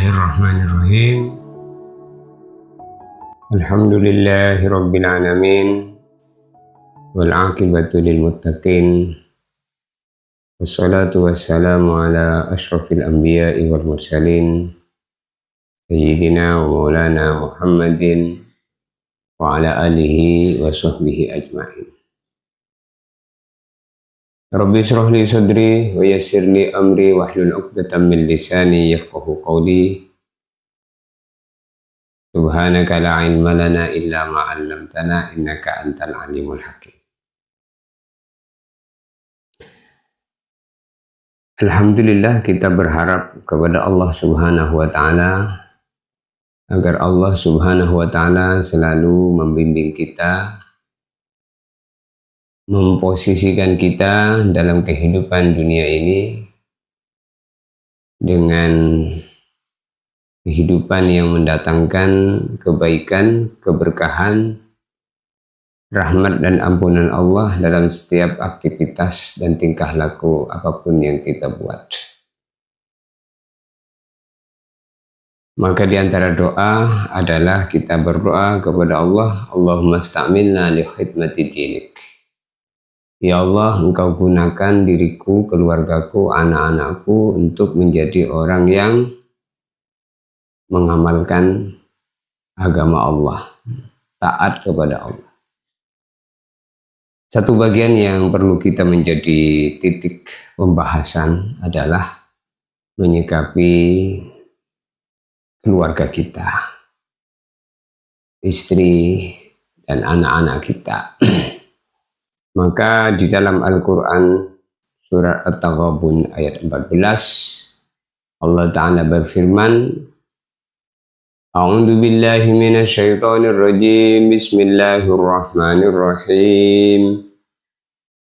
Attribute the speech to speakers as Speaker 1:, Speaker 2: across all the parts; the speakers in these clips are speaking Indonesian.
Speaker 1: Bismillahirrahmanirrahim. Alhamdulillahi rabbil alamin. Wal aqibatu lil muttaqin. Wassalatu wassalamu ala asyrafil anbiya'i wal mursalin. Sayyidina wa maulana Muhammadin wa ala alihi wa sahbihi ajma'in. Rabbi shrah li sadri wa yassir li amri wahlul 'uqdatam min lisani yafqahu qawli. Subhanaka la ilma lana illa ma 'allamtana innaka antal alimul hakim. Alhamdulillah, kita berharap kepada Allah Subhanahu wa taala agar Allah Subhanahu wa taala selalu membimbing kita, memposisikan kita dalam kehidupan dunia ini dengan kehidupan yang mendatangkan kebaikan, keberkahan, rahmat dan ampunan Allah dalam setiap aktivitas dan tingkah laku apapun yang kita buat. Maka di antara doa adalah kita berdoa kepada Allah, Allahumma sta'milna li khidmati dinik. Ya Allah, Engkau gunakan diriku, keluargaku, anak-anakku untuk menjadi orang yang mengamalkan agama Allah, taat kepada Allah. Satu bagian yang perlu kita menjadi titik pembahasan adalah menyikapi keluarga kita, istri dan anak-anak kita. Maka di dalam Al-Quran surat At-Taghabun ayat 14 Allah Ta'ala berfirman, A'udzu billahi minasyaitonir rajim. Bismillahirrahmanirrahim.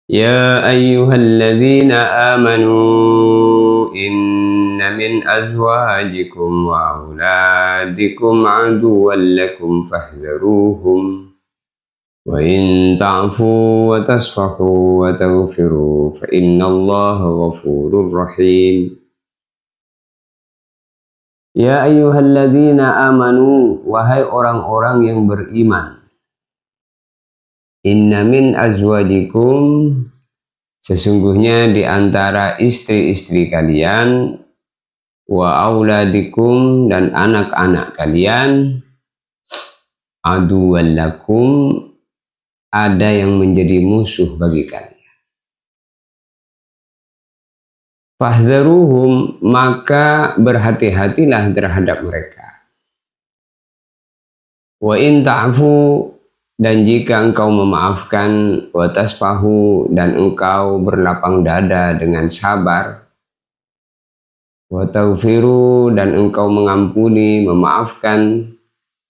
Speaker 1: Ya ayyuhalladzina amanu inna min azwajikum wa auladikum aduwwan lakum fahdharuhum wa in ta'fu wa tasfahu wa taghfiru fa innallaha ghafurur rahim. Ya ayyuhalladzina amanu, wahai orang-orang yang beriman. Inna min azwajikum, sesungguhnya di antara istri-istri kalian, wa auladikum, dan anak-anak kalian, aduwwan lakum, ada yang menjadi musuh bagi kalian. Fahdharuhum, maka berhati-hatilah terhadap mereka. Wa in ta'fu, dan jika engkau memaafkan, wa tasfahu, dan engkau berlapang dada dengan sabar, wa taghfiru, dan engkau mengampuni, memaafkan,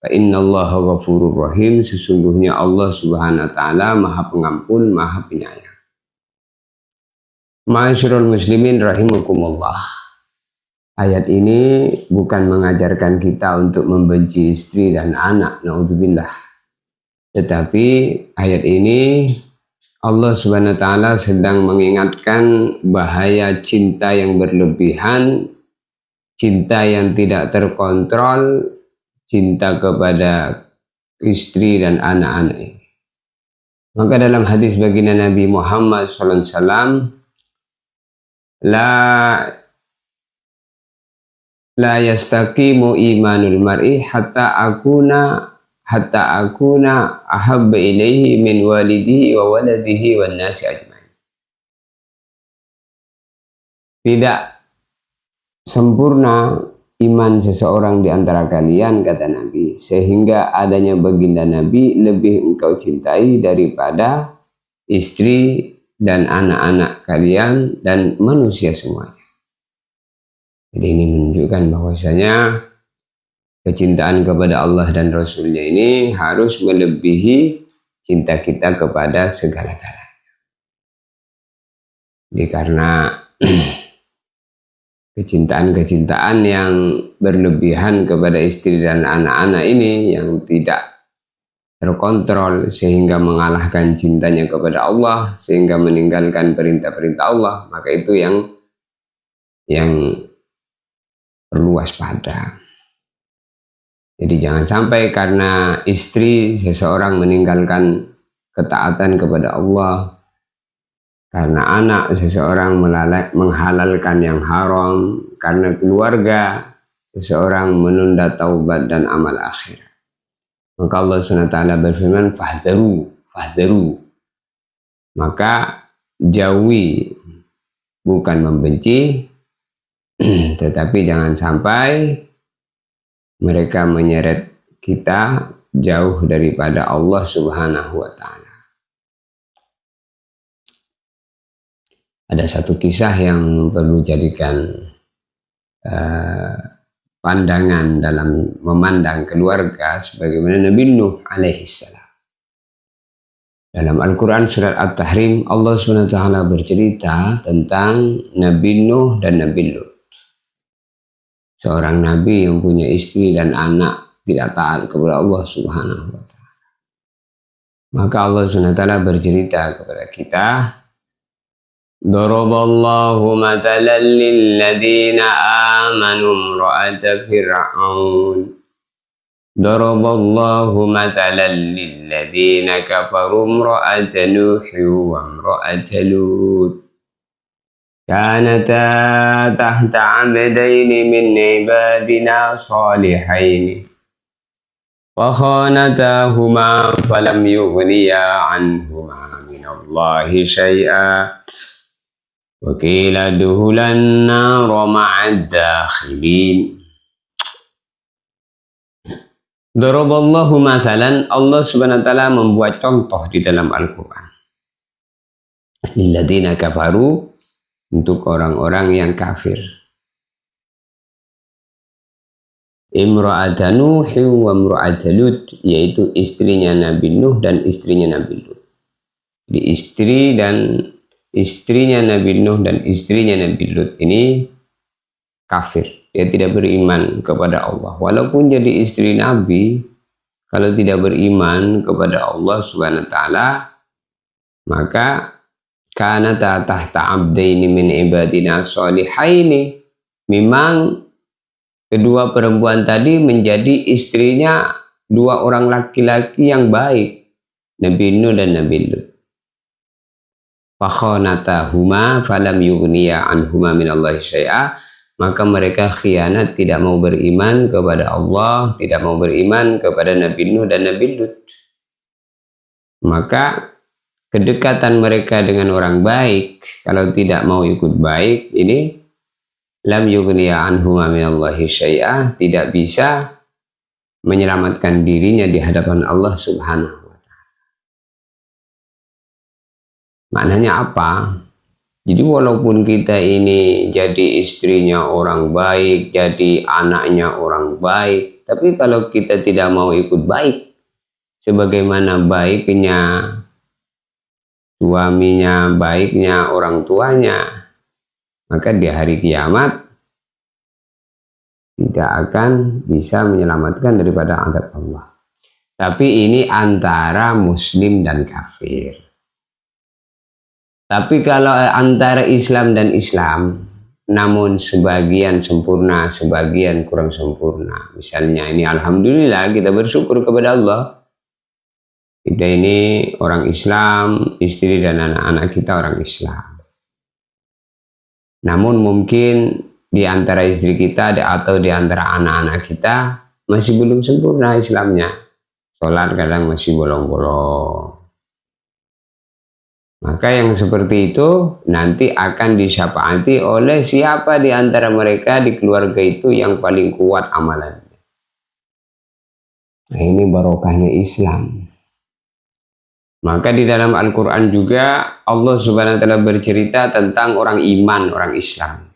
Speaker 1: fa innallaha ghafurur rahim, sesungguhnya Allah Subhanahu wa taala Maha Pengampun, Maha Penyayang. Ma'asyiral muslimin rahimakumullah. Ayat ini bukan mengajarkan kita untuk membenci istri dan anak, naudzubillah. Tetapi ayat ini Allah Subhanahu wa taala sedang mengingatkan bahaya cinta yang berlebihan, cinta yang tidak terkontrol, cinta kepada istri dan anak-anak ini. Maka dalam hadis baginda Nabi Muhammad SAW, La yastaqimu imanul mar'i hatta akuna ahabba ilaihi min walidihi wa waladihi wan nasi ajmain. Tidak sempurna iman seseorang di antara kalian, kata Nabi, sehingga adanya baginda Nabi lebih engkau cintai daripada istri dan anak-anak kalian dan manusia semuanya. Jadi ini menunjukkan bahwasanya kecintaan kepada Allah dan Rasulnya ini harus melebihi cinta kita kepada segala-galanya. Jadi karena kecintaan yang berlebihan kepada istri dan anak-anak ini yang tidak terkontrol sehingga mengalahkan cintanya kepada Allah, sehingga meninggalkan perintah-perintah Allah, maka itu yang perlu waspada. Jadi jangan sampai karena istri seseorang meninggalkan ketaatan kepada Allah, karena anak seseorang menghalalkan yang haram, karena keluarga seseorang menunda taubat dan amal akhirat. Maka Allah SWT berfirman, fahdharu. Maka jauhi, bukan membenci, tetapi jangan sampai mereka menyeret kita jauh daripada Allah Subhanahu wa Ta'ala. Ada satu kisah yang perlu jadikan pandangan dalam memandang keluarga, sebagaimana Nabi Nuh alaihissalam. Dalam Al-Quran surat At-Tahrim, Allah SWT bercerita tentang Nabi Nuh dan Nabi Lut. Seorang nabi yang punya istri dan anak tidak taat kepada Allah Subhanahu wa Ta'ala. Maka Allah SWT bercerita kepada kita, Daraballahu matalan lilladzina amanu imra'ata fir'aun. Daraballahu matalan lilladzina kafaru imra'ata nuhi wa imra'ata lut. كانتا تحت عبدين من عبادنا صالحين فخانتاهما فلم يغنيا عنهما من الله شيئا وقيل ادخلا النار مع الداخلين. Daraballahu mathalan, Allah Subhanahu wa Ta'ala membuat contoh di dalam Al-Quran. Lilladzina kafaru, untuk orang-orang yang kafir. Imra'ata Nuh wa imra'ata Lut, yaitu istrinya Nabi Nuh dan istrinya Nabi Lut. Jadi istrinya Nabi Nuh dan istrinya Nabi Lut ini kafir. Dia tidak beriman kepada Allah. Walaupun jadi istri Nabi, kalau tidak beriman kepada Allah Subhanahu wa Ta'ala, maka kanata tahta abdaini min ibadina sholihaini, memang kedua perempuan tadi menjadi istrinya dua orang laki-laki yang baik, Nabi Nuh dan Nabi Lut. Fakhanatahuma falam yughniya anhuma minallahi syai'a, maka mereka khianat, tidak mau beriman kepada Allah, tidak mau beriman kepada Nabi Nuh dan Nabi Lut. Maka kedekatan mereka dengan orang baik, kalau tidak mau ikut baik, ini lam yughniya anhuma minallahi syai'ah, tidak bisa menyelamatkan dirinya di hadapan Allah Subhanahu wa Ta'ala. Maknanya apa? Jadi walaupun kita ini jadi istrinya orang baik, jadi anaknya orang baik, tapi kalau kita tidak mau ikut baik, sebagaimana baiknya suaminya, baiknya orang tuanya, maka di hari kiamat tidak akan bisa menyelamatkan daripada azab Allah. Tapi ini antara muslim dan kafir. Tapi kalau antara Islam dan Islam, namun sebagian sempurna, sebagian kurang sempurna. Misalnya ini alhamdulillah kita bersyukur kepada Allah. Kita ini orang Islam, istri dan anak-anak kita orang Islam. Namun mungkin di antara istri kita atau di antara anak-anak kita masih belum sempurna Islamnya. Sholat kadang masih bolong-bolong. Maka yang seperti itu nanti akan disyafaati oleh siapa di antara mereka di keluarga itu yang paling kuat amalannya. Nah, ini barokahnya Islam. Maka di dalam Al-Quran juga Allah Subhanahu wa Ta'ala bercerita tentang orang iman, orang Islam.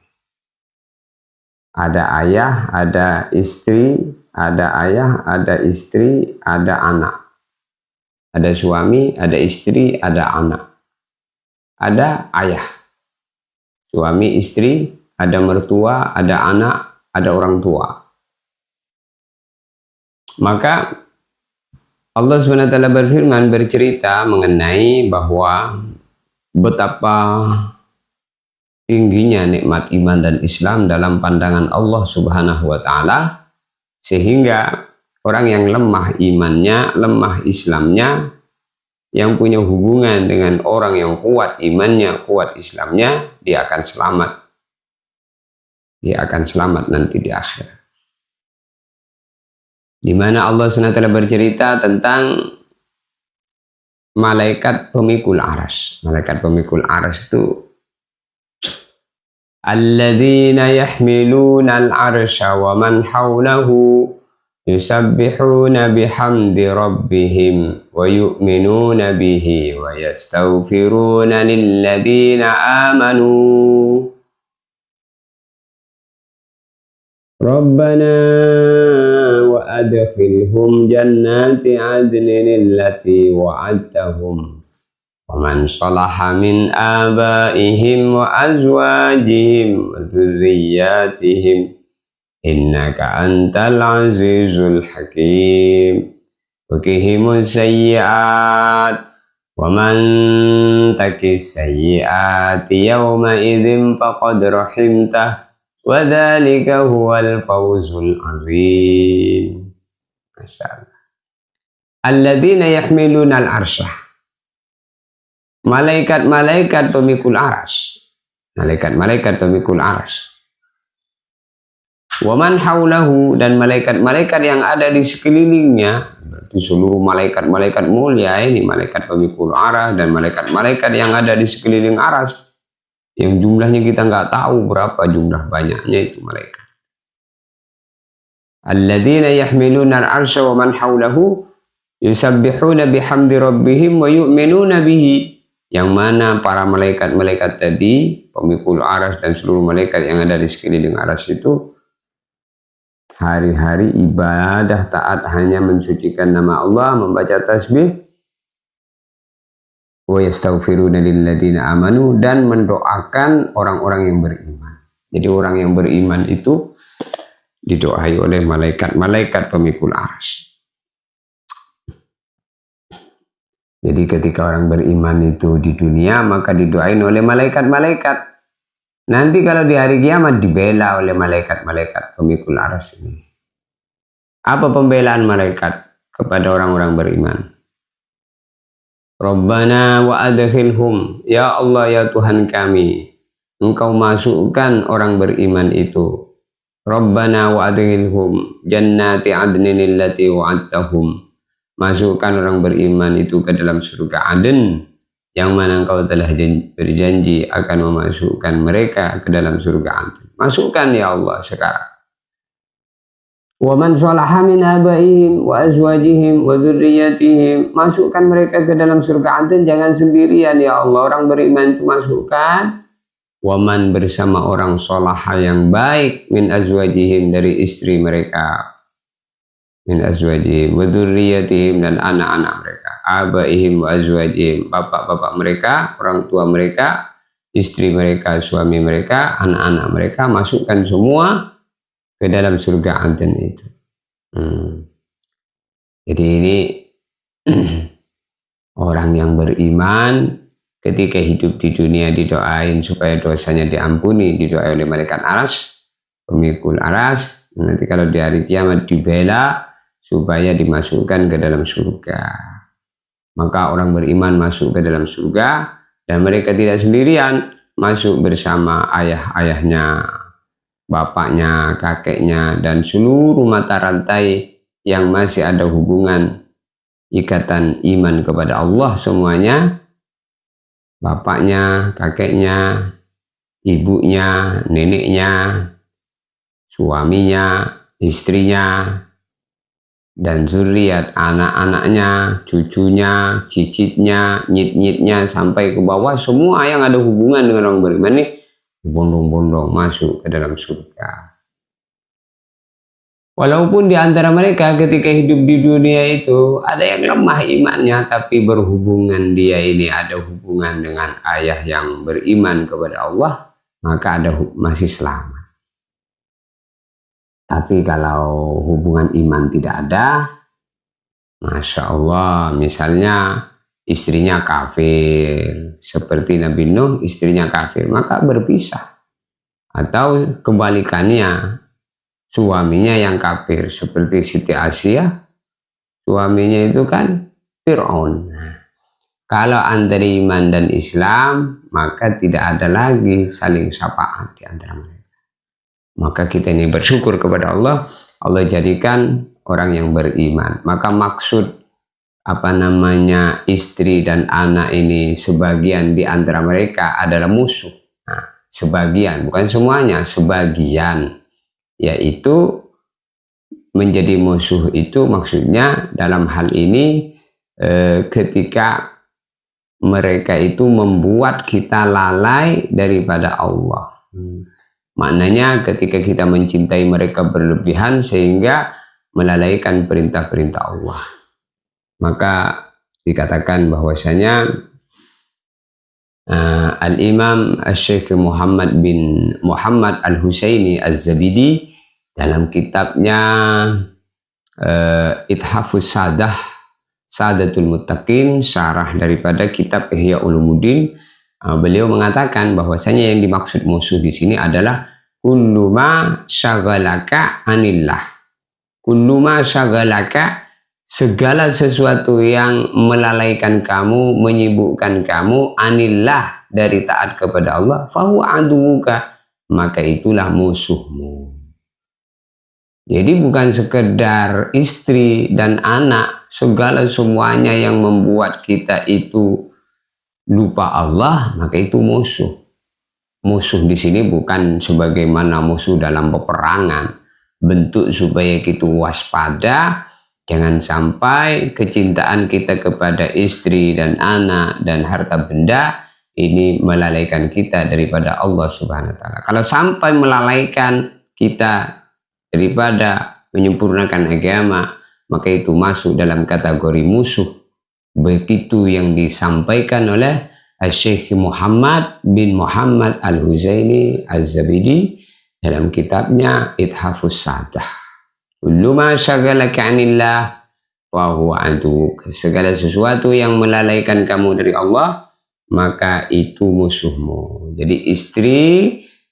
Speaker 1: Ada ayah, ada istri, ada ayah, ada istri, ada anak. Ada suami, ada istri, ada anak. Ada ayah, suami, istri, ada mertua, ada anak, ada orang tua. Maka Allah SWT berfirman, bercerita mengenai bahwa betapa tingginya nikmat iman dan Islam dalam pandangan Allah Subhanahu wa Ta'ala, sehingga Orang yang lemah imannya, lemah Islamnya, yang punya hubungan dengan orang yang kuat imannya, kuat Islamnya, dia akan selamat. Dia akan selamat nanti di akhir. Di mana Allah SWT bercerita tentang malaikat pemikul aras. Malaikat pemikul aras itu alladzina yahmiluna al-arsha wa man hawlahu yusabbihuna bihamdi rabbihim wa yu'minuna bihi wa yastaghfiruna lilladzina amanu Rabbana wa adkhilhum jannati adnin allati wa'adtahum وَمَنْ صَلَحَ مِنْ آبَائِهِمْ وَأَزْوَاجِهِمْ وَذُرِّيَّاتِهِمْ إِنَّكَ أَنْتَ الْعَزِيزُ الْحَكِيمُ وَقِهِمُ السَّيِّئَاتِ وَمَنْ تَقِ السَّيِّئَاتِ يَوْمَئِذٍ فَقَدْ رَحِمْتَهُ وَذَلِكَ هُوَ الْفَوْزُ الْعَظِيمُ. Masya Allah. الَّذِينَ يَحْمِلُونَ الْعَرْشَ, malaikat-malaikat pemikul aras, malaikat-malaikat pemikul aras. Waman haulahu, dan malaikat-malaikat yang ada di sekelilingnya, berarti seluruh malaikat-malaikat mulia ini, malaikat pemikul aras dan malaikat-malaikat yang ada di sekeliling aras, yang jumlahnya kita nggak tahu berapa jumlah banyaknya itu malaikat. Alladzina yahmiluna al-arsha wa man haulahu yusabbihuna bihamdi rabbihim wa yu'minuna bihi, yang mana para malaikat-malaikat tadi, pemikul aras dan seluruh malaikat yang ada di sekeliling aras itu hari-hari ibadah taat hanya mensucikan nama Allah, membaca tasbih, wa yastaghfiruna lilladzina amanu, dan mendoakan orang-orang yang beriman. Jadi orang yang beriman itu didoai oleh malaikat-malaikat pemikul aras. Jadi ketika orang beriman itu di dunia, maka didoain oleh malaikat-malaikat. Nanti kalau di hari kiamat dibela oleh malaikat-malaikat pemikul aras ini. Apa pembelaan malaikat kepada orang-orang beriman? Rabbana wa adkhilhum, ya Allah ya Tuhan kami, Engkau masukkan orang beriman itu. Rabbana wa adkhilhum jannati adnin allati wa'adtahum, masukkan orang beriman itu ke dalam surga Aden yang mana Engkau telah berjanji akan memasukkan mereka ke dalam surga Aden. Masukkan ya Allah sekarang. Wa man shalaha min abaihim wa azwajihim wa dzurriyyatihim, masukkan mereka ke dalam surga Aden, jangan sendirian ya Allah. Orang beriman itu masukkan. Wa man, bersama orang shalaha yang baik, min azwajihim, dari istri mereka, min azwajihim wa dzurriyyatihim, dan anak-anak mereka, abaihim wa azwajihim, bapak-bapak mereka, orang tua mereka, istri mereka, suami mereka, anak-anak mereka, masukkan semua ke dalam surga Aden itu. Jadi ini orang yang beriman ketika hidup di dunia didoain supaya dosanya diampuni, didoain oleh malaikat aras, pemikul aras. Nanti kalau di hari kiamat dibela supaya dimasukkan ke dalam surga. Maka orang beriman masuk ke dalam surga, dan mereka tidak sendirian, masuk bersama ayah-ayahnya, bapaknya, kakeknya, dan seluruh mata rantai yang masih ada hubungan ikatan iman kepada Allah semuanya, bapaknya, kakeknya, ibunya, neneknya, suaminya, istrinya, dan zuriat, anak-anaknya, cucunya, cicitnya, nyit-nyitnya, sampai ke bawah, semua yang ada hubungan dengan orang beriman ini bondong-bondong masuk ke dalam surga. Walaupun di antara mereka ketika hidup di dunia itu ada yang lemah imannya, tapi berhubungan dia ini ada hubungan dengan ayah yang beriman kepada Allah, maka masih selamat. Tapi kalau hubungan iman tidak ada, Masya Allah, misalnya istrinya kafir, seperti Nabi Nuh, istrinya kafir, maka berpisah. Atau kebalikannya, suaminya yang kafir, seperti Siti Asia, suaminya itu kan Fir'aun. Kalau antara iman dan Islam, maka tidak ada lagi saling syafaat di antara mereka. Maka kita ini bersyukur kepada Allah, Allah jadikan orang yang beriman. Maka maksud istri dan anak ini sebagian di antara mereka adalah musuh. Nah, sebagian, bukan semuanya, sebagian, yaitu menjadi musuh itu maksudnya dalam hal ini ketika mereka itu membuat kita lalai daripada Allah. Maknanya ketika kita mencintai mereka berlebihan sehingga melalaikan perintah-perintah Allah. Maka dikatakan bahwasanya Al-Imam Syekh Muhammad bin Muhammad Al-Husaini Az-Zabidi dalam kitabnya Ithafus Sadatul Muttaqin, syarah daripada kitab Ihya Ulumuddin, beliau mengatakan bahwasanya yang dimaksud musuh di sini adalah kullu ma syagalaka anillah. Kullu ma syagalaka, segala sesuatu yang melalaikan kamu, menyibukkan kamu, anillah, dari taat kepada Allah, fahu aduka, maka itulah musuhmu. Jadi bukan sekedar istri dan anak, segala semuanya yang membuat kita itu lupa Allah, maka itu musuh. Musuh di sini bukan sebagaimana musuh dalam peperangan, bentuk supaya kita waspada. Jangan sampai kecintaan kita kepada istri dan anak dan harta benda ini melalaikan kita daripada Allah Subhanahu wa taala. Kalau sampai melalaikan kita daripada menyempurnakan agama, maka itu masuk dalam kategori musuh. Begitu yang disampaikan oleh Syekh Muhammad bin Muhammad Al-Husaini Az-Zabidi dalam kitabnya Ithafus Sadah. Kullu ma syagalaka 'anillah wa huwa aduk. Segala sesuatu yang melalaikan kamu dari Allah, maka itu musuhmu. Jadi istri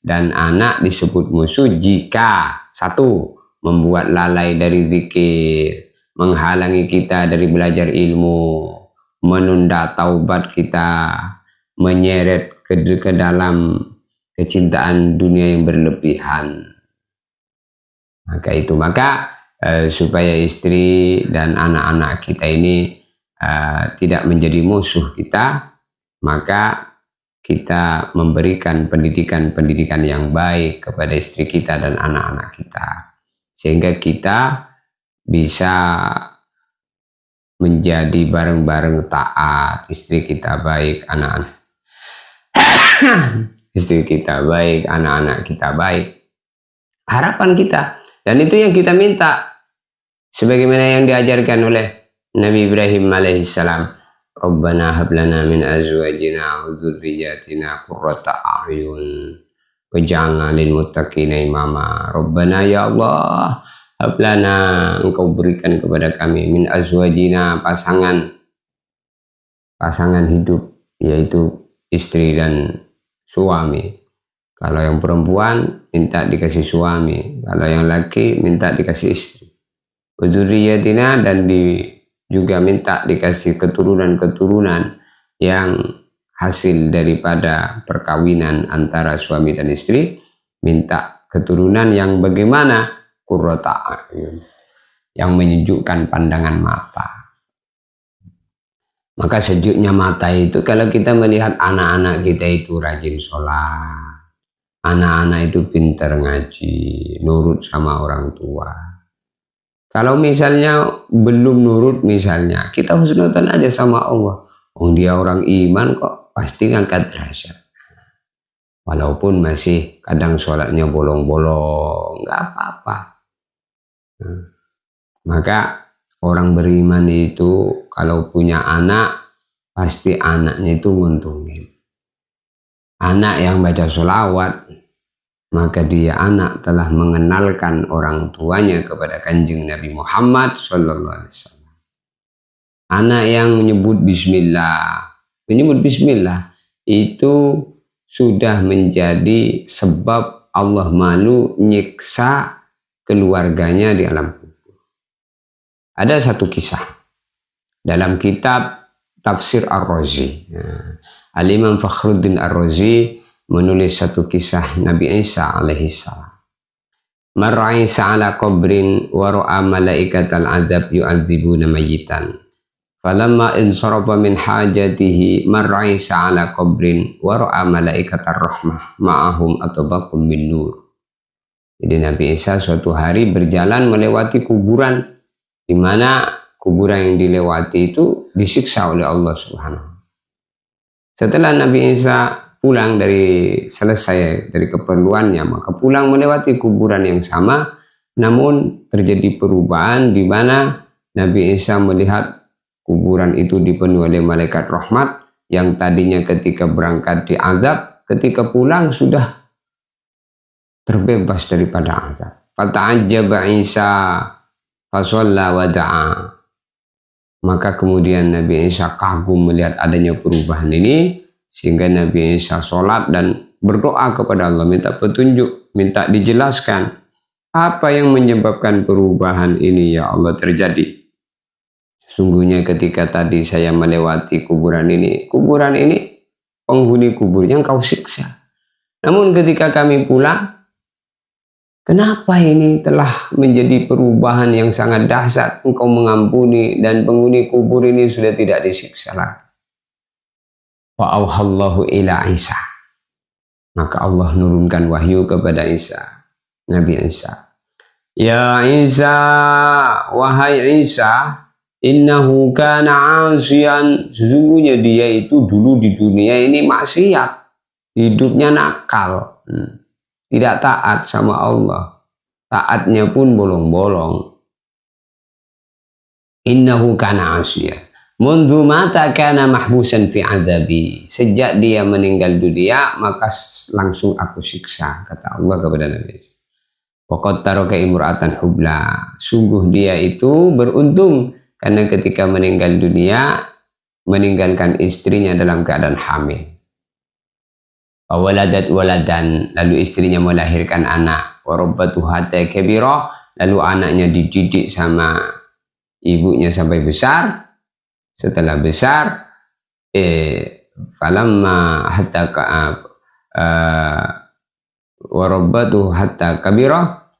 Speaker 1: dan anak disebut musuh jika satu, membuat lalai dari zikir, menghalangi kita dari belajar ilmu, menunda taubat kita, menyeret ke dalam kecintaan dunia yang berlebihan. Maka supaya istri dan anak-anak kita ini tidak menjadi musuh kita, maka kita memberikan pendidikan-pendidikan yang baik kepada istri kita dan anak-anak kita, sehingga kita bisa menjadi bareng-bareng taat. Istri kita baik, anak-anak istri kita baik, anak-anak kita baik. Harapan kita, dan itu yang kita minta, sebagaimana yang diajarkan oleh Nabi Ibrahim alaihissalam. Rabbana hablana min azwajina wa dzurriyyatina qurrata a'yun waj'alna lil muttaqina imama. Rabbana, ya Allah, hablana, engkau berikan kepada kami, min azwajina, pasangan hidup, yaitu istri dan suami. Kalau yang perempuan minta dikasih suami, kalau yang laki minta dikasih istri. Wa dzurriyyatina, dan juga minta dikasih keturunan-keturunan yang hasil daripada perkawinan antara suami dan istri. Minta keturunan yang bagaimana? Qurrata a'yun, yang menyejukkan pandangan mata. Maka sejuknya mata itu kalau kita melihat anak-anak kita itu rajin sholat, anak-anak itu pintar ngaji, nurut sama orang tua. Kalau misalnya belum nurut, misalnya kita husnudzon aja sama Allah. Oh, dia orang iman kok, pasti ngangkat derajat. Walaupun masih kadang sholatnya bolong-bolong, nggak apa-apa. Maka orang beriman itu kalau punya anak, pasti anaknya itu nguntungin. Anak yang baca sholawat, maka dia anak telah mengenalkan orang tuanya kepada Kanjeng Nabi Muhammad SAW. Anak yang menyebut bismillah itu sudah menjadi sebab Allah malu nyiksa keluarganya di alam kubur. Ada satu kisah dalam kitab Tafsir Ar-Razi. Al-Imam Fakhruddin Ar-Razi menulis satu kisah Nabi Isa alaihissalam. Marra Isa ala qabrin wa ra'a malaikatal azab yu'adzibuna mayyitan. Falamma insarafa min hajatihi marra Isa ala qabrin wa ra'a malaikatar rahmah ma'ahum atbaqum min nur. Jadi Nabi Isa suatu hari berjalan melewati kuburan, di mana kuburan yang dilewati itu disiksa oleh Allah Subhanahu. Setelah Nabi Isa pulang selesai dari keperluannya, maka pulang melewati kuburan yang sama, namun terjadi perubahan di mana Nabi Isa melihat kuburan itu dipenuhi oleh malaikat rahmat yang tadinya ketika berangkat diazab, ketika pulang sudah terbebas daripada azab. Fata'ajjaba Isa fasalla wa da'a. Maka kemudian Nabi Isa kagum melihat adanya perubahan ini, sehingga Nabi Isa sholat dan berdoa kepada Allah, minta petunjuk, minta dijelaskan apa yang menyebabkan perubahan ini ya Allah terjadi. Sesungguhnya ketika tadi saya melewati kuburan ini penghuni kuburnya Engkau siksa. Namun ketika kami pulang, kenapa ini telah menjadi perubahan yang sangat dahsyat? Engkau mengampuni dan penghuni kubur ini sudah tidak disiksa lagi. Fa'auhallahu ila Isa. Maka Allah nurunkan wahyu kepada Isa, Nabi Isa. Ya Isa, wahai Isa, innahu kana 'asiyan. Sesungguhnya dia itu dulu di dunia ini maksiat, hidupnya nakal, tidak taat sama Allah, taatnya pun bolong-bolong. Innahu kana 'asiyan. Mundu mata kana mahbusan fi adabi. Sejak dia meninggal dunia, maka langsung aku siksa, kata Allah kepada Nabi Isa. Waqad taraka imra'atan hubla. Sungguh dia itu beruntung karena ketika meninggal dunia meninggalkan istrinya dalam keadaan hamil. Waladat waladan, lalu istrinya melahirkan anak. Warabbatu hatta kabira, lalu anaknya dididik sama ibunya sampai besar. Setelah besar, falamma hatta warabbatu hatta kabira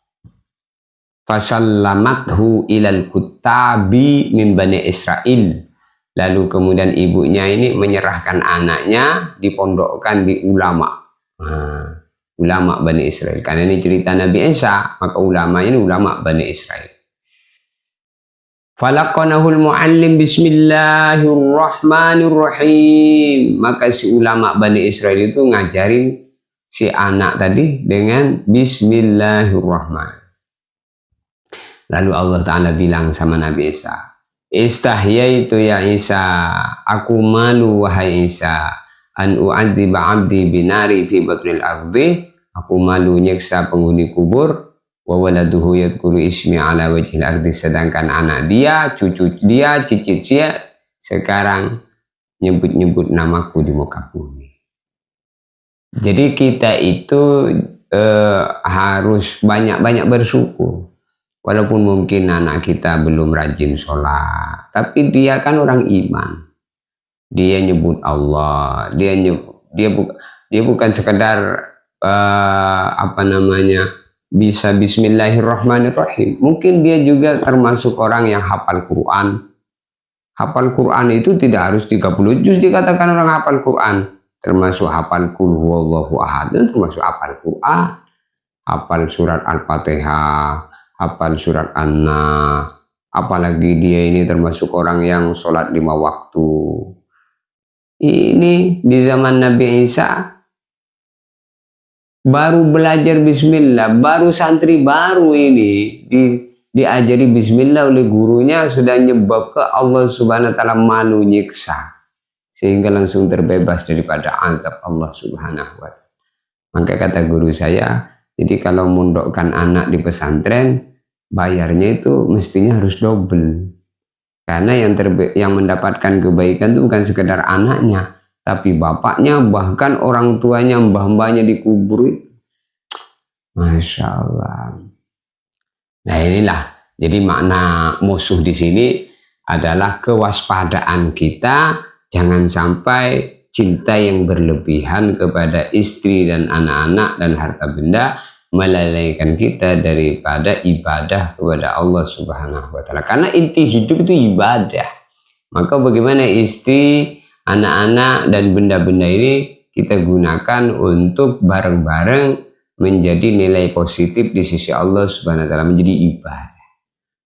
Speaker 1: fasallamathu ilal kuttabi min bani Israel. Lalu kemudian ibunya ini menyerahkan anaknya, dipondokkan di ulama, ulama Bani Israel. Karena ini cerita Nabi Isa, maka ulama ini ulama Bani Israel. Falaqanahul muallim bismillahirrahmanirrahim. Maka si ulama Bani Israel itu ngajarin si anak tadi dengan bismillahirrahmanirrahim. Lalu Allah Ta'ala bilang sama Nabi Isa, istahyaitu ya Isa, aku malu wahai Isa, an u'adziba abdi binari fi batnil ardi, aku malu nyeksa penghuni kubur, wa waladuhu yadhkuru ismi ala wajhil ardi, sedangkan anak dia, cucu dia, cicit dia sekarang nyebut-nyebut namaku di muka bumi. Jadi kita itu harus banyak-banyak bersyukur. Walaupun mungkin anak kita belum rajin sholat, tapi dia kan orang iman. Dia nyebut Allah, dia bukan sekedar bisa bismillahirrahmanirrahim. Mungkin dia juga termasuk orang yang hafal Quran. Hafal Quran itu tidak harus 30 juz dikatakan orang hafal Quran. Termasuk hafal qul huwallahu ahad, termasuk hafal Quran. Hafal surat Al-Fatihah, hafal surat An-Nas. Apalagi dia ini termasuk orang yang sholat 5 waktu. Ini di zaman Nabi Isa baru belajar bismillah, baru santri baru ini diajari bismillah oleh gurunya, sudah nyebab ke Allah Subhanahu wa taala malu nyiksa, sehingga langsung terbebas daripada azab Allah Subhanahu wa taala. Maka kata guru saya, jadi kalau mondokkan anak di pesantren, bayarnya itu mestinya harus double. Karena yang mendapatkan kebaikan itu bukan sekedar anaknya, tapi bapaknya, bahkan orang tuanya, mbah-mbahnya dikubur itu. Masya Allah. Nah inilah, jadi makna musuh di sini adalah kewaspadaan kita, jangan sampai cinta yang berlebihan kepada istri dan anak-anak dan harta benda melalaikan kita daripada ibadah kepada Allah Subhanahu wa Ta'ala. Karena inti hidup itu ibadah. Maka bagaimana istri, anak-anak dan benda-benda ini kita gunakan untuk bareng-bareng menjadi nilai positif di sisi Allah Subhanahu wa Ta'ala, menjadi ibadah.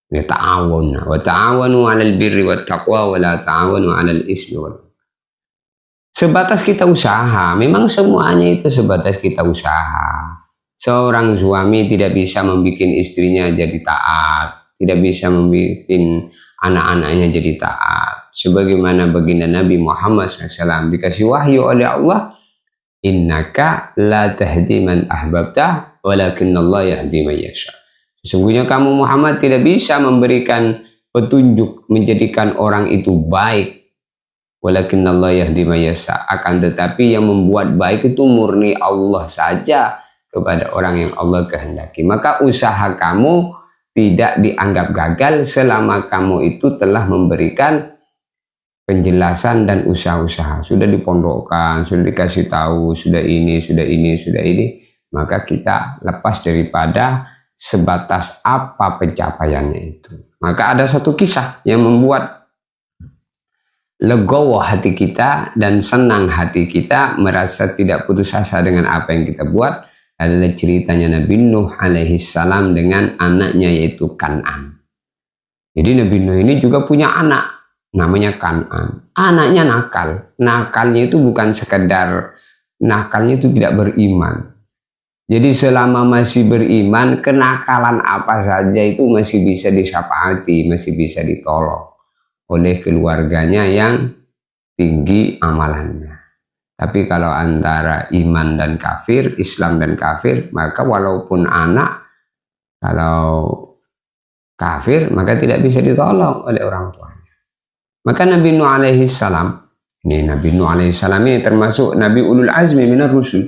Speaker 1: Ini ta'awun, wa ta'awanu 'alal birri wat taqwa wa la ta'awanu 'alal ismi wal. Sebatas kita usaha, memang semuanya itu sebatas kita usaha. Seorang suami tidak bisa membuat istrinya jadi taat, tidak bisa membuat anak-anaknya jadi taat. Sebagaimana baginda Nabi Muhammad SAW dikasih wahyu oleh Allah, innaka la tahdi man ahbabta walakinallah yahdi man yasha. Sesungguhnya kamu Muhammad tidak bisa memberikan petunjuk menjadikan orang itu baik, walakinallah yahdi man yasha, akan tetapi yang membuat baik itu murni Allah saja kepada orang yang Allah kehendaki. Maka usaha kamu tidak dianggap gagal selama kamu itu telah memberikan penjelasan dan usaha-usaha, sudah dipondokkan, sudah dikasih tahu, sudah ini, sudah ini, sudah ini, maka kita lepas daripada sebatas apa pencapaiannya itu. Maka ada satu kisah yang membuat legowo hati kita dan senang hati kita, merasa tidak putus asa dengan apa yang kita buat, adalah ceritanya Nabi Nuh alaihi salam dengan anaknya yaitu Kan'an. Jadi Nabi Nuh ini juga punya anak namanya Kan'an. Anaknya nakal. Nakalnya itu bukan sekedar nakalnya itu tidak beriman. Jadi selama masih beriman, kenakalan apa saja itu masih bisa disyafaati, masih bisa ditolong oleh keluarganya yang tinggi amalannya. Tapi kalau antara iman dan kafir, Islam dan kafir, maka walaupun anak, kalau kafir, maka tidak bisa ditolong oleh orang tuanya. Maka Nabi Nuh alaihi salam, ini Nabi Nuh alaihi salam ini termasuk Nabi Ulul Azmi minar Rusul.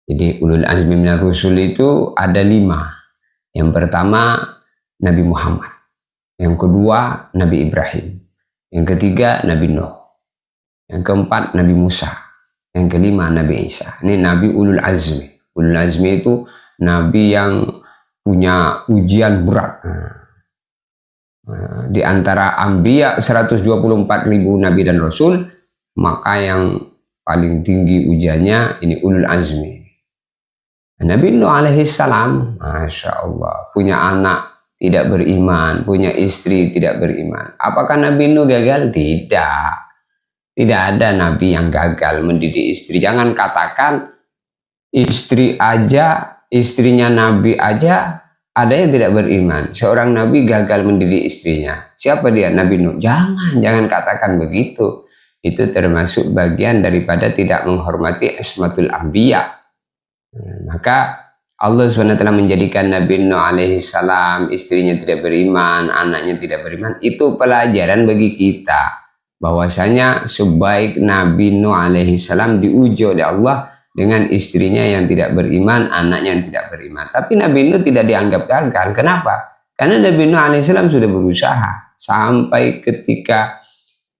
Speaker 1: Jadi Ulul Azmi minar Rusul itu ada 5. Yang pertama Nabi Muhammad, yang kedua Nabi Ibrahim, yang ketiga Nabi Nuh, yang keempat Nabi Musa, yang kelima Nabi Isa. Ini Nabi Ulul Azmi. Ulul Azmi itu Nabi yang punya ujian berat. Di antara Anbiya 124.000 Nabi dan Rasul, maka yang paling tinggi ujiannya ini Ulul Azmi. Nabi Nuh alaihi salam, Masya Allah, punya anak tidak beriman, punya istri tidak beriman. Apakah Nabi Nuh gagal? Tidak. Tidak ada Nabi yang gagal mendidik istri. Jangan katakan istrinya Nabi aja ada yang tidak beriman. Seorang Nabi gagal mendidik istrinya. Siapa dia? Nabi Nuh. Jangan katakan begitu. Itu termasuk bagian daripada tidak menghormati ismatul anbiya. Maka Allah SWT menjadikan Nabi Nuh alaihi salam, istrinya tidak beriman, anaknya tidak beriman. Itu pelajaran bagi kita, bahwasanya sebaik Nabi Nuh alaihi salam diuji oleh Allah dengan istrinya yang tidak beriman, anaknya yang tidak beriman. Tapi Nabi Nuh tidak dianggap gagal. Kenapa? Karena Nabi Nuh alaihi salam sudah berusaha sampai ketika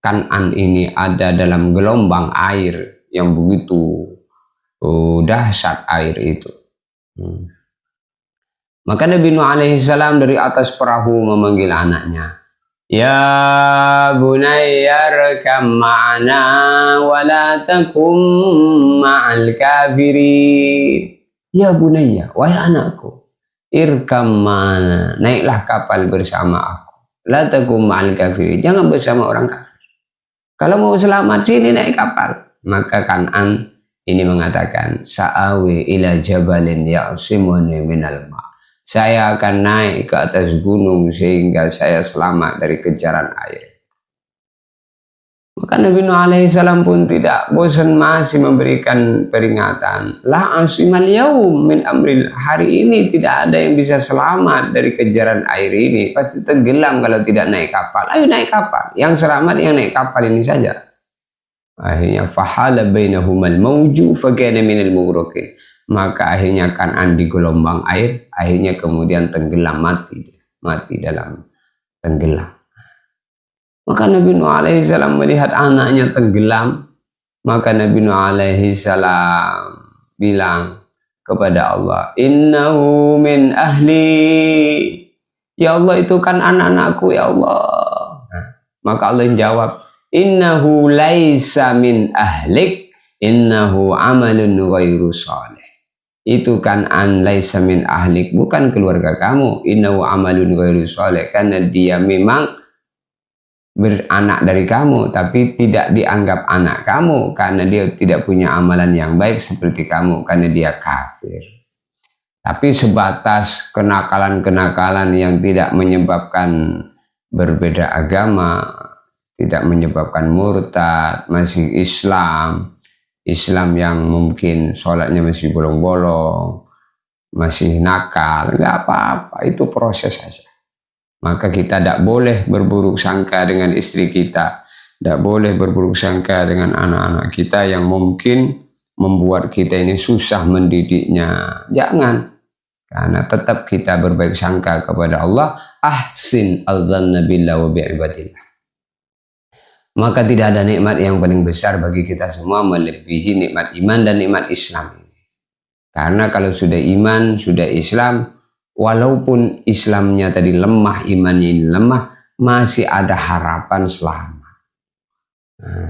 Speaker 1: Kan'an ini ada dalam gelombang air yang begitu dahsyat air itu. Maka Nabi Nuh alaihi salam dari atas perahu memanggil anaknya, ya bunayya arkam ma'ana wa la takum ma'al kafirin. Ya bunayya, wahai anakku, irkam ma'ana, naiklah kapal bersama aku. La takum ma'al kafirin, jangan bersama orang kafir. Kalau mau selamat sini naik kapal. Maka Kan'an ini mengatakan, sa'awi ila jabalin ya'simuni minal ma'. Saya akan naik ke atas gunung sehingga saya selamat dari kejaran air. Maka Nabi Nuh alaihi salam pun tidak bosan, masih memberikan peringatan. La asimal yaum min amril, hari ini tidak ada yang bisa selamat dari kejaran air ini. Pasti tenggelam kalau tidak naik kapal. Ayo naik kapal. Yang selamat yang naik kapal ini saja. Akhirnya fahala bainahumal mawju fakana minal mughraqin. maka akhirnya Kan'an digelombang air, akhirnya kemudian tenggelam, mati dalam tenggelam. Maka Nabi Nuh alaihi salam melihat anaknya tenggelam, maka Nabi Nuh alaihi salam bilang kepada Allah, innahu min ahli, ya Allah itu kan anak-anakku ya Allah. Maka Allah jawab, innahu laisa min ahlik, innahu amalun ghairu salih. Itu Kan'an laisa min ahlik, bukan keluarga kamu, innahu amalun ghairu salih, karena dia memang beranak dari kamu tapi tidak dianggap anak kamu karena dia tidak punya amalan yang baik seperti kamu, karena dia kafir. Tapi sebatas kenakalan-kenakalan yang tidak menyebabkan berbeda agama, tidak menyebabkan murtad, masih Islam yang mungkin sholatnya masih bolong-bolong, masih nakal, nggak apa-apa, itu proses saja. Maka kita tidak boleh berburuk sangka dengan istri kita, tidak boleh berburuk sangka dengan anak-anak kita yang mungkin membuat kita ini susah mendidiknya. Jangan, karena tetap kita berbaik sangka kepada Allah. Ahsin al-dhanna billah wa bi'ibadillah. Maka tidak ada nikmat yang paling besar bagi kita semua melebihi nikmat iman dan nikmat Islam. Karena kalau sudah iman, sudah Islam, walaupun Islamnya tadi lemah, imannya ini lemah, masih ada harapan selamat.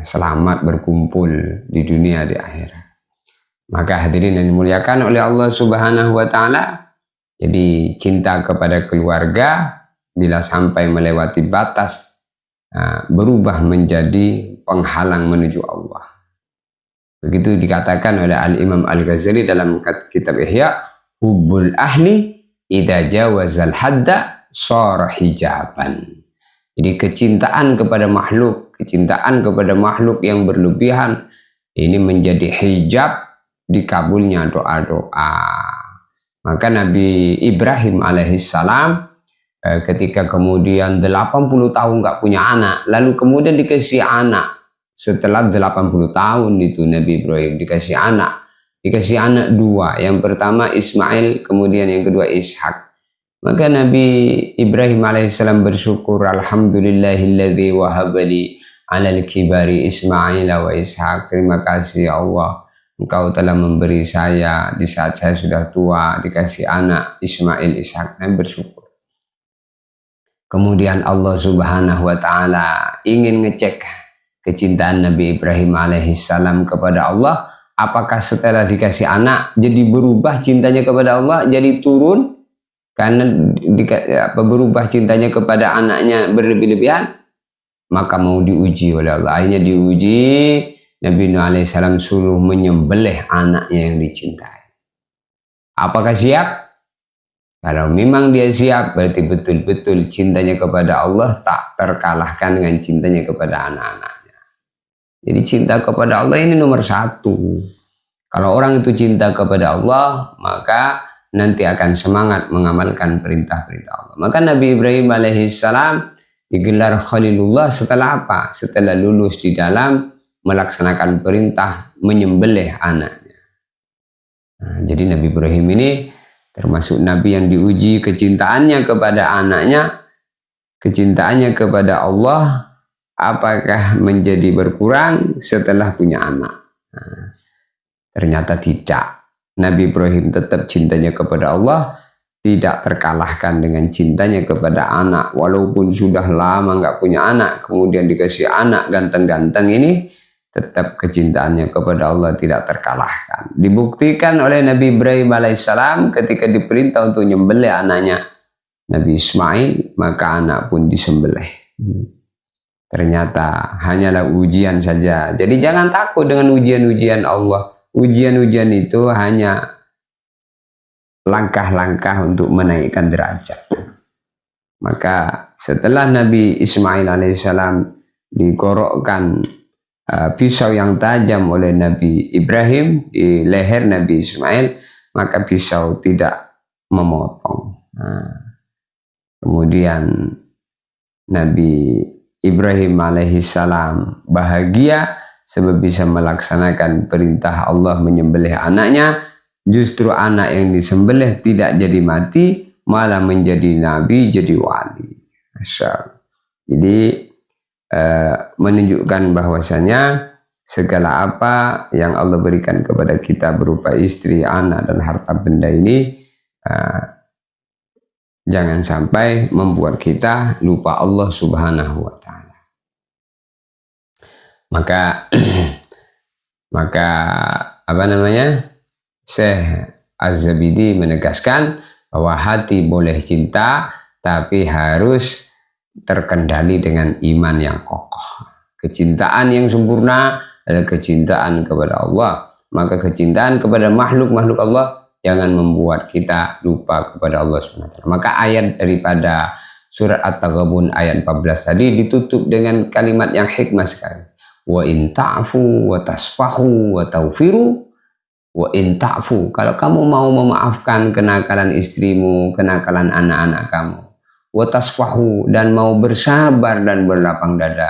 Speaker 1: Selamat berkumpul di dunia, di akhirat. Maka hadirin yang dimuliakan oleh Allah Subhanahu wa Ta'ala, jadi cinta kepada keluarga bila sampai melewati batas, berubah menjadi penghalang menuju Allah. Begitu dikatakan oleh Al-Imam Al-Ghazali dalam kitab Ihya, hubbul ahli idza jawazal hadda shara hijaban. Jadi kecintaan kepada makhluk yang berlebihan ini menjadi hijab dikabulnya doa-doa. Maka Nabi Ibrahim alaihissalam ketika kemudian 80 tahun nggak punya anak, lalu kemudian dikasih anak. Setelah 80 tahun itu Nabi Ibrahim dikasih anak dua, yang pertama Ismail, kemudian yang kedua Ishak. Maka Nabi Ibrahim alaihissalam bersyukur, alhamdulillahilladzi wahabali alal kibari Ismail wa Ishak. Terima kasih ya Allah, Engkau telah memberi saya di saat saya sudah tua dikasih anak Ismail, Ishak. Dan bersyukur. Kemudian Allah Subhanahu wa Ta'ala ingin ngecek kecintaan Nabi Ibrahim alaihissalam kepada Allah. Apakah setelah dikasih anak jadi berubah cintanya kepada Allah, jadi turun karena berubah cintanya kepada anaknya berlebih-lebihan? Maka mau diuji oleh Allah. Akhirnya diuji, Nabi Nuh alaihissalam suruh menyembelih anaknya yang dicintai. Apakah siap? Kalau memang dia siap, berarti betul-betul cintanya kepada Allah tak terkalahkan dengan cintanya kepada anak-anaknya. Jadi cinta kepada Allah ini nomor satu. Kalau orang itu cinta kepada Allah, maka nanti akan semangat mengamalkan perintah-perintah Allah. Maka Nabi Ibrahim alaihissalam digelar Khalilullah setelah apa? Setelah lulus di dalam melaksanakan perintah menyembelih anaknya. Jadi Nabi Ibrahim ini termasuk Nabi yang diuji kecintaannya kepada anaknya, kecintaannya kepada Allah, apakah menjadi berkurang setelah punya anak? Ternyata tidak. Nabi Ibrahim tetap cintanya kepada Allah tidak terkalahkan dengan cintanya kepada anak. Walaupun sudah lama nggak punya anak, kemudian dikasih anak ganteng-ganteng ini, tetap kecintaannya kepada Allah tidak terkalahkan. Dibuktikan oleh Nabi Ibrahim alaihissalam ketika diperintah untuk menyembelih anaknya Nabi Ismail, maka anak pun disembelih. Ternyata hanyalah ujian saja. Jadi jangan takut dengan ujian-ujian Allah. Ujian-ujian itu hanya langkah-langkah untuk menaikkan derajat. Maka setelah Nabi Ismail alaihissalam digorokkan pisau yang tajam oleh Nabi Ibrahim di leher Nabi Ismail, maka pisau tidak memotong. Kemudian Nabi Ibrahim alaihissalam bahagia sebab bisa melaksanakan perintah Allah menyembelih anaknya, Justru anak yang disembelih tidak jadi mati, malah menjadi nabi, jadi wali. Masya Allah. Jadi menunjukkan bahwasanya segala apa yang Allah berikan kepada kita berupa istri, anak, dan harta benda ini jangan sampai membuat kita lupa Allah Subhanahu wa Ta'ala. Maka apa namanya, Syekh Az-Zabidi menegaskan bahwa hati boleh cinta tapi harus terkendali dengan iman yang kokoh. Kecintaan yang sempurna adalah kecintaan kepada Allah. Maka kecintaan kepada makhluk-makhluk Allah jangan membuat kita lupa kepada Allah SWT. Maka ayat daripada surat At-Taghabun ayat 14 tadi ditutup dengan kalimat yang hikmah sekali. Wa in ta'fu wa tasfahu wa taufiru wa in ta'fu. Kalau kamu mau memaafkan kenakalan istrimu, kenakalan anak-anak kamu, wa tasfahu, dan mau bersabar dan berlapang dada,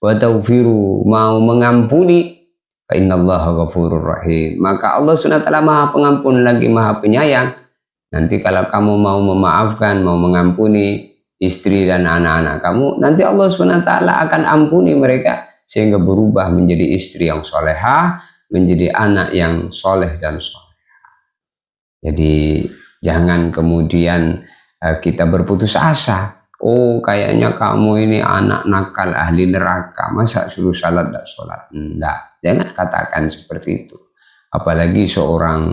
Speaker 1: wa taufiru, mau mengampuni, fa innallaha ghafurur rahim, maka Allah SWT Maha Pengampun lagi Maha Penyayang. Nanti kalau kamu mau memaafkan, mau mengampuni istri dan anak-anak kamu, nanti Allah SWT akan ampuni mereka sehingga berubah menjadi istri yang solehah, menjadi anak yang soleh dan solehah. Jadi jangan kemudian kita berputus asa. Oh, kayaknya kamu ini anak nakal, ahli neraka, masa suruh salat dan sholat? Enggak, jangan katakan seperti itu. Apalagi seorang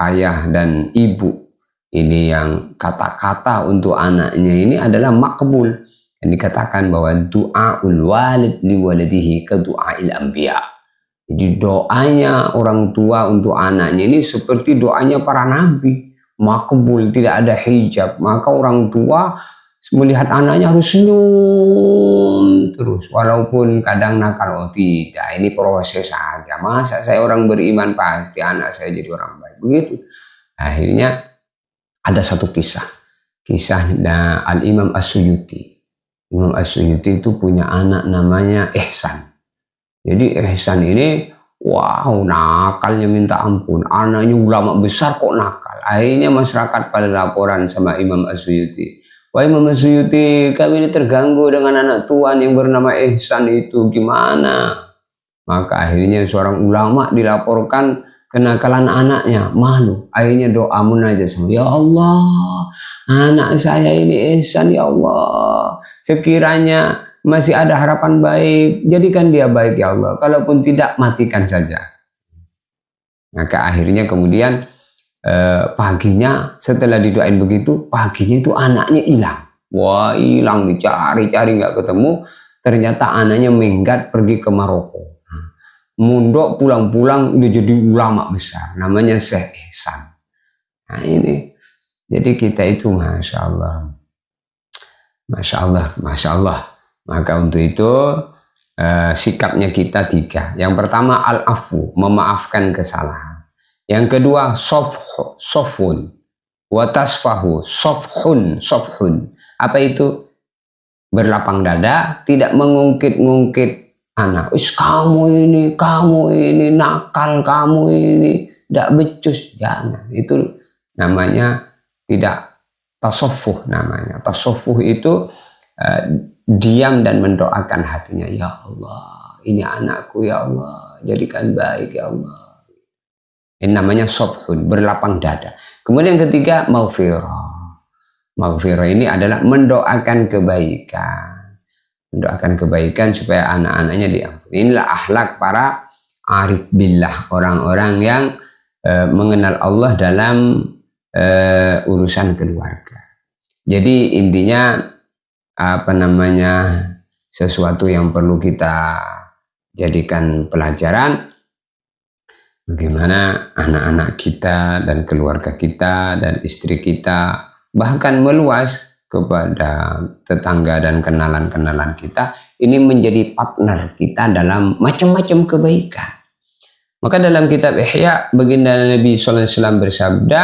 Speaker 1: ayah dan ibu ini yang kata-kata untuk anaknya ini adalah makbul. Yang dikatakan bahwa du'aul walid li waladihi ka du'ail anbiya. Jadi doanya orang tua untuk anaknya ini seperti doanya para nabi, makbul, tidak ada hijab. Maka orang tua melihat anaknya harus senyum terus, walaupun kadang nakal. Oh tidak, ini proses saja. Masa saya orang beriman pasti anak saya jadi orang baik begitu? Akhirnya ada satu kisah Al-Imam As-Suyuti. Imam As-Suyuti itu punya anak namanya Ihsan. Jadi Ihsan ini, wow, nakalnya minta ampun. Anaknya ulama besar kok nakal. Akhirnya masyarakat pada laporan sama Imam As-Suyuti. Wah Imam As-Suyuti, kami ini terganggu dengan anak tuan yang bernama Ihsan itu, gimana? Maka akhirnya seorang ulama dilaporkan kenakalan anaknya, malu. Akhirnya doa munajat sama, ya Allah, anak saya ini Ihsan, ya Allah, sekiranya masih ada harapan baik, jadikan dia baik ya Allah. Kalaupun tidak, matikan saja. Maka akhirnya kemudian paginya setelah didoain begitu, paginya itu anaknya hilang. Wah, hilang, dicari-cari nggak ketemu. Ternyata anaknya minggat pergi ke Maroko. Mundok pulang-pulang udah jadi ulama besar, namanya Syekh Ihsan. Nah ini, jadi kita itu Masya Allah, Masya Allah, Masya Allah. Maka untuk itu sikapnya kita tiga. Yang pertama al-afu, memaafkan kesalahan. Yang kedua sofhun, watasfahu, sofhun. Apa itu? Berlapang dada, tidak mengungkit-ngungkit anak. Kamu ini nakal, kamu ini tidak becus. Jangan. Itu namanya tidak tasofuh namanya. Tasofuh itu diam dan mendoakan hatinya, ya Allah, ini anakku ya Allah, jadikan baik ya Allah. Ini namanya sofhun, berlapang dada. Kemudian yang ketiga maghfirah. Maghfirah ini adalah mendoakan kebaikan. Mendoakan kebaikan supaya anak-anaknya diampuni. Inilah akhlak para arif billah, orang-orang yang mengenal Allah dalam urusan keluarga. Jadi intinya apa namanya, sesuatu yang perlu kita jadikan pelajaran, bagaimana anak-anak kita dan keluarga kita dan istri kita, bahkan meluas kepada tetangga dan kenalan-kenalan kita, ini menjadi partner kita dalam macam-macam kebaikan. Maka dalam kitab Ihya, baginda Nabi SAW bersabda,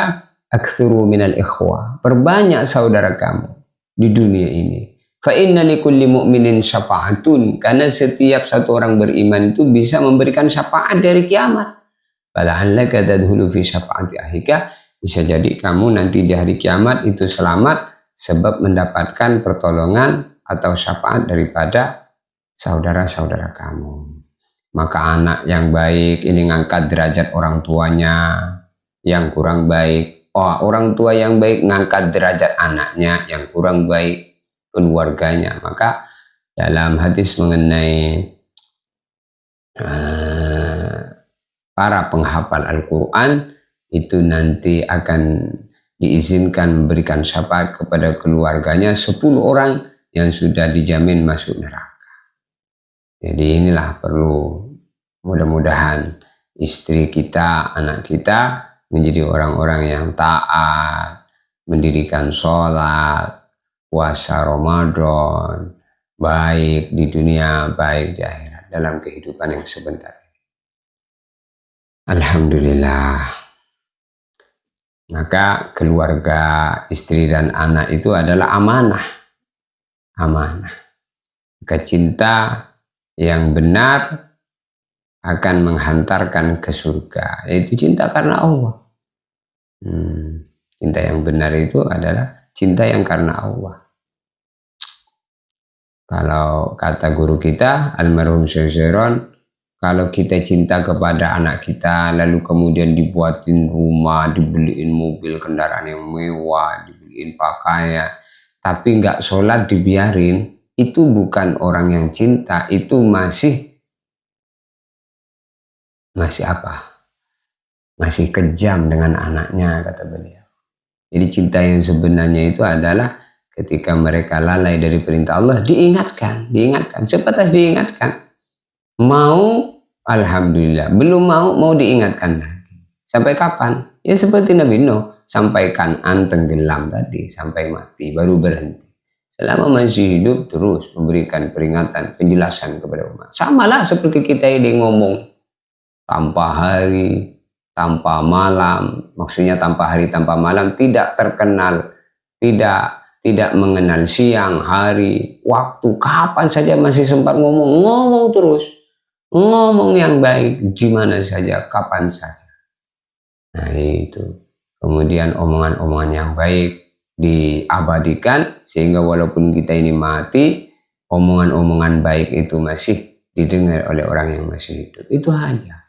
Speaker 1: aktsiru minal ikhwah, perbanyak saudara kamu di dunia ini. Fa inna likulli mu'minin syafa'atun, karena setiap satu orang beriman itu bisa memberikan syafaat dari kiamat. fala'allaka tadkhulu fi syafa'ati akhika, bisa jadi kamu nanti di hari kiamat itu selamat sebab mendapatkan pertolongan atau syafaat daripada saudara-saudara kamu. Maka anak yang baik ini ngangkat derajat orang tuanya yang kurang baik. Orang tua yang baik ngangkat derajat anaknya yang kurang baik, keluarganya. Maka dalam hadis mengenai para penghafal Al-Quran itu nanti akan diizinkan memberikan syafaat kepada keluarganya 10 orang yang sudah dijamin masuk neraka. Jadi inilah perlu, mudah-mudahan istri kita, anak kita menjadi orang-orang yang taat, mendirikan sholat, puasa Ramadan, baik di dunia, baik di akhirat, dalam kehidupan yang sebentar. Alhamdulillah. Maka keluarga, istri dan anak itu adalah amanah. Amanah. Maka cinta yang benar akan menghantarkan ke surga, yaitu cinta karena Allah. Cinta yang benar itu adalah cinta yang karena Allah. Kalau kata guru kita almarhum Syekh Zairon, kalau kita cinta kepada anak kita lalu kemudian dibuatin rumah, dibeliin mobil, kendaraan yang mewah, dibeliin pakaian, tapi nggak sholat dibiarin, itu bukan orang yang cinta, itu masih apa? Masih kejam dengan anaknya, kata beliau. Jadi cinta yang sebenarnya itu adalah ketika mereka lalai dari perintah Allah, diingatkan, sebatas diingatkan. Mau, alhamdulillah. Belum mau diingatkan lagi. Sampai kapan? Ya seperti Nabi Nuh, sampai Kan'an tenggelam tadi, sampai mati, baru berhenti. Selama masih hidup terus memberikan peringatan, penjelasan kepada umat. Samalah seperti kita ini ngomong. Tanpa hari, tanpa malam, maksudnya tanpa hari, tanpa malam, tidak terkenal, tidak mengenal siang, hari, waktu, kapan saja masih sempat ngomong terus, ngomong yang baik, di mana saja, kapan saja. Nah itu, kemudian omongan-omongan yang baik diabadikan, sehingga walaupun kita ini mati, omongan-omongan baik itu masih didengar oleh orang yang masih hidup. Itu aja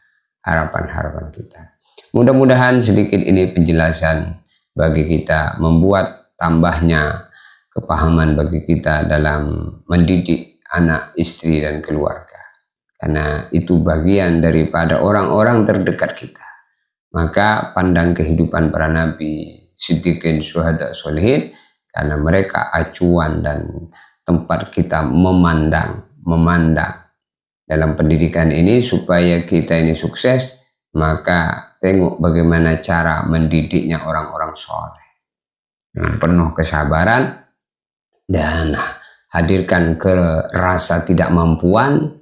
Speaker 1: harapan-harapan kita. Mudah-mudahan sedikit ini penjelasan bagi kita, membuat tambahnya kepahaman bagi kita dalam mendidik anak, istri, dan keluarga. Karena itu bagian daripada orang-orang terdekat kita. Maka pandang kehidupan para nabi, siddiqin, syuhada, sholihin, karena mereka acuan dan tempat kita memandang dalam pendidikan ini supaya kita ini sukses. Maka tengok bagaimana cara mendidiknya orang-orang soleh dengan penuh kesabaran, dan hadirkan ke rasa tidak mampuan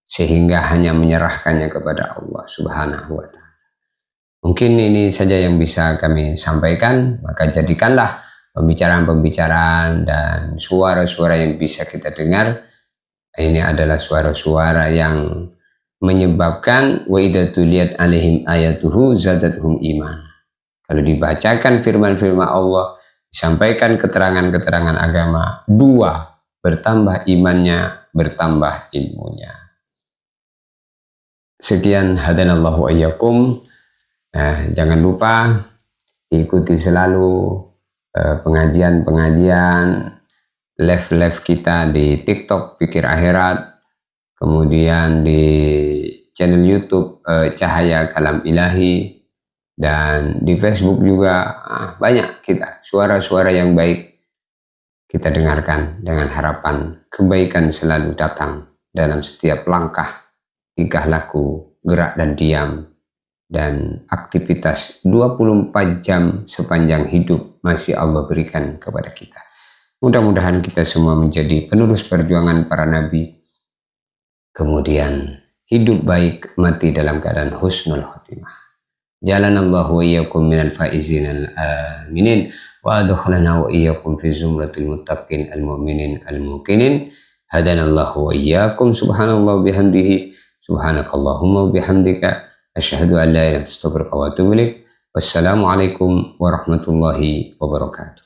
Speaker 1: sehingga hanya menyerahkannya kepada Allah Subhanahu wa Ta'ala. Mungkin ini saja yang bisa kami sampaikan, maka jadikanlah pembicaraan-pembicaraan dan suara-suara yang bisa kita dengar ini adalah suara-suara yang menyebabkan wa idza tuliyat alaihim ayatuhu zadatuhum iman. Kalau dibacakan firman-firman Allah, disampaikan keterangan-keterangan agama, 2, bertambah imannya, bertambah ilmunya. Sekian, hadanallahu ayyakum. Jangan lupa ikuti selalu pengajian-pengajian live kita di TikTok Pikir Akhirat, kemudian di channel YouTube Cahaya Kalam Ilahi, dan di Facebook juga. Banyak kita suara-suara yang baik kita dengarkan, dengan harapan kebaikan selalu datang dalam setiap langkah, tingkah laku, gerak dan diam, dan aktivitas 24 jam sepanjang hidup masih Allah berikan kepada kita. Mudah-mudahan kita semua menjadi penerus perjuangan para nabi, kemudian hidup baik, mati dalam keadaan husnul khotimah. Jalanallahu wa iyyakum minal faizin al-aminin, wa adkhalana wa iyyakum fi zumratil muttaqin al-mu'minin al-muqinin. Hadanallahu wa iyyakum, subhanallah bihamdihi, subhanakallahumma bihamdika, Asyhadu an la ilaha illa anta astaghfiruka wa atubu ilaik. Wassalamualaikum warahmatullahi wabarakatuh.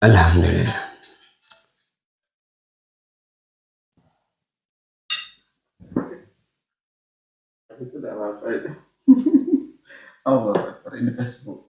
Speaker 1: Alhamdulillah.
Speaker 2: Itu tidak apa-apa itu. Oh, ini Facebook.